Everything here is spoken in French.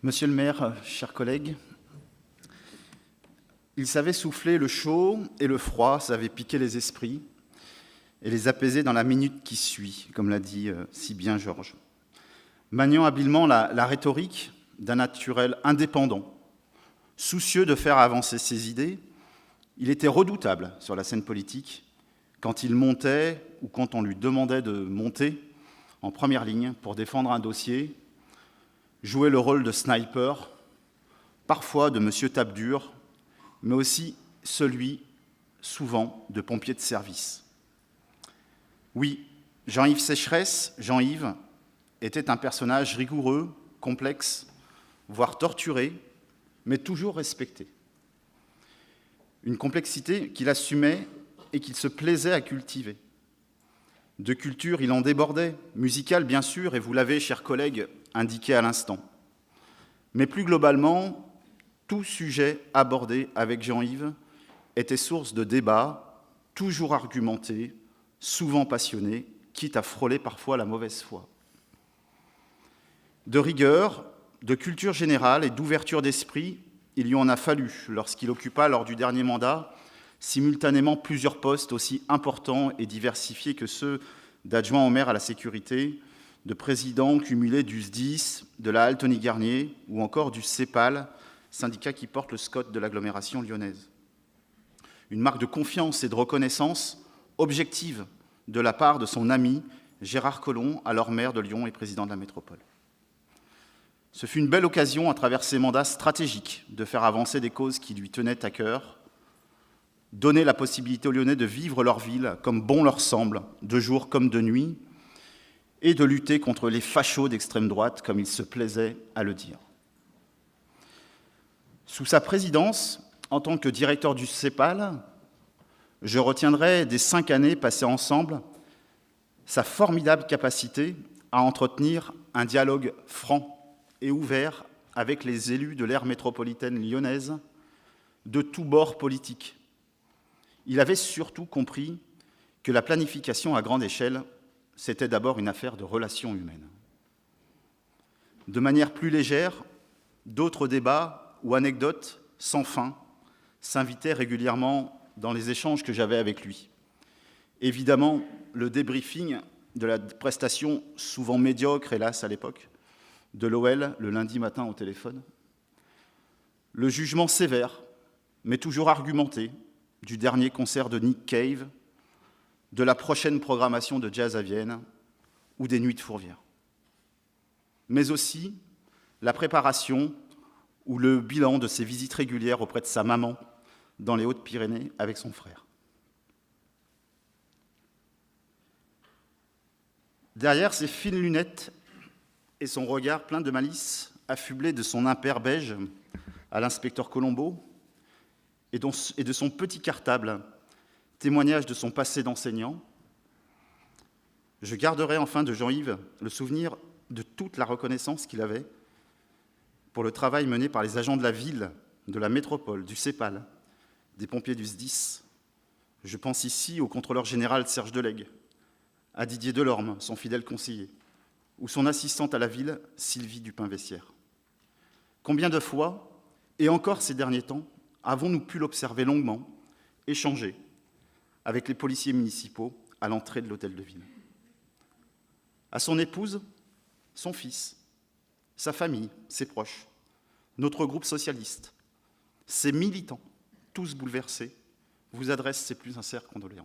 Monsieur le maire, chers collègues, il savait souffler le chaud et le froid, savait piquer les esprits et les apaiser dans la minute qui suit, comme l'a dit si bien Georges. Maniant habilement la rhétorique d'un naturel indépendant, soucieux de faire avancer ses idées, il était redoutable sur la scène politique quand il montait ou quand on lui demandait de monter en première ligne pour défendre un dossier, jouer le rôle de sniper, parfois de monsieur tape-dur, mais aussi celui, souvent, de pompier de service. Oui, Jean-Yves Sécheresse, Jean-Yves, était un personnage rigoureux, complexe, voire torturé, mais toujours respecté. Une complexité qu'il assumait et qu'il se plaisait à cultiver. De culture, il en débordait, musicale bien sûr, et vous l'avez, chers collègues, indiqué à l'instant. Mais plus globalement, tout sujet abordé avec Jean-Yves était source de débats, toujours argumentés, souvent passionnés, quitte à frôler parfois la mauvaise foi. De rigueur, de culture générale et d'ouverture d'esprit, il lui en a fallu lorsqu'il occupa, lors du dernier mandat, simultanément plusieurs postes aussi importants et diversifiés que ceux d'adjoint au maire à la sécurité, de président cumulé du SDIS, de la Altony-Garnier ou encore du CEPAL, syndicat qui porte le SCOT de l'agglomération lyonnaise. Une marque de confiance et de reconnaissance objective de la part de son ami Gérard Collomb, alors maire de Lyon et président de la métropole. Ce fut une belle occasion, à travers ses mandats stratégiques, de faire avancer des causes qui lui tenaient à cœur, donner la possibilité aux Lyonnais de vivre leur ville comme bon leur semble, de jour comme de nuit, et de lutter contre les fachos d'extrême droite, comme il se plaisait à le dire. Sous sa présidence, en tant que directeur du CEPAL, je retiendrai des 5 années passées ensemble sa formidable capacité à entretenir un dialogue franc et ouvert avec les élus de l'aire métropolitaine lyonnaise de tous bords politiques. Il avait surtout compris que la planification à grande échelle, c'était d'abord une affaire de relations humaines. De manière plus légère, d'autres débats ou anecdotes sans fin s'invitaient régulièrement dans les échanges que j'avais avec lui. Évidemment, le débriefing de la prestation souvent médiocre, hélas à l'époque, de l'OL le lundi matin au téléphone. Le jugement sévère, mais toujours argumenté, du dernier concert de Nick Cave, de la prochaine programmation de Jazz à Vienne ou des Nuits de Fourvière. Mais aussi la préparation ou le bilan de ses visites régulières auprès de sa maman dans les Hautes-Pyrénées avec son frère. Derrière ses fines lunettes et son regard plein de malice, affublé de son impair beige à l'inspecteur Colombo et de son petit cartable, témoignage de son passé d'enseignant, je garderai enfin de Jean-Yves le souvenir de toute la reconnaissance qu'il avait pour le travail mené par les agents de la ville, de la métropole, du CEPAL, des pompiers du SDIS. Je pense ici au contrôleur général Serge Delegue, à Didier Delorme, son fidèle conseiller, ou son assistante à la ville, Sylvie Dupin-Vessière. Combien de fois, et encore ces derniers temps, avons-nous pu l'observer longuement, échanger avec les policiers municipaux à l'entrée de l'hôtel de ville. À son épouse, son fils, sa famille, ses proches, notre groupe socialiste, ses militants, tous bouleversés, vous adressent ses plus sincères condoléances.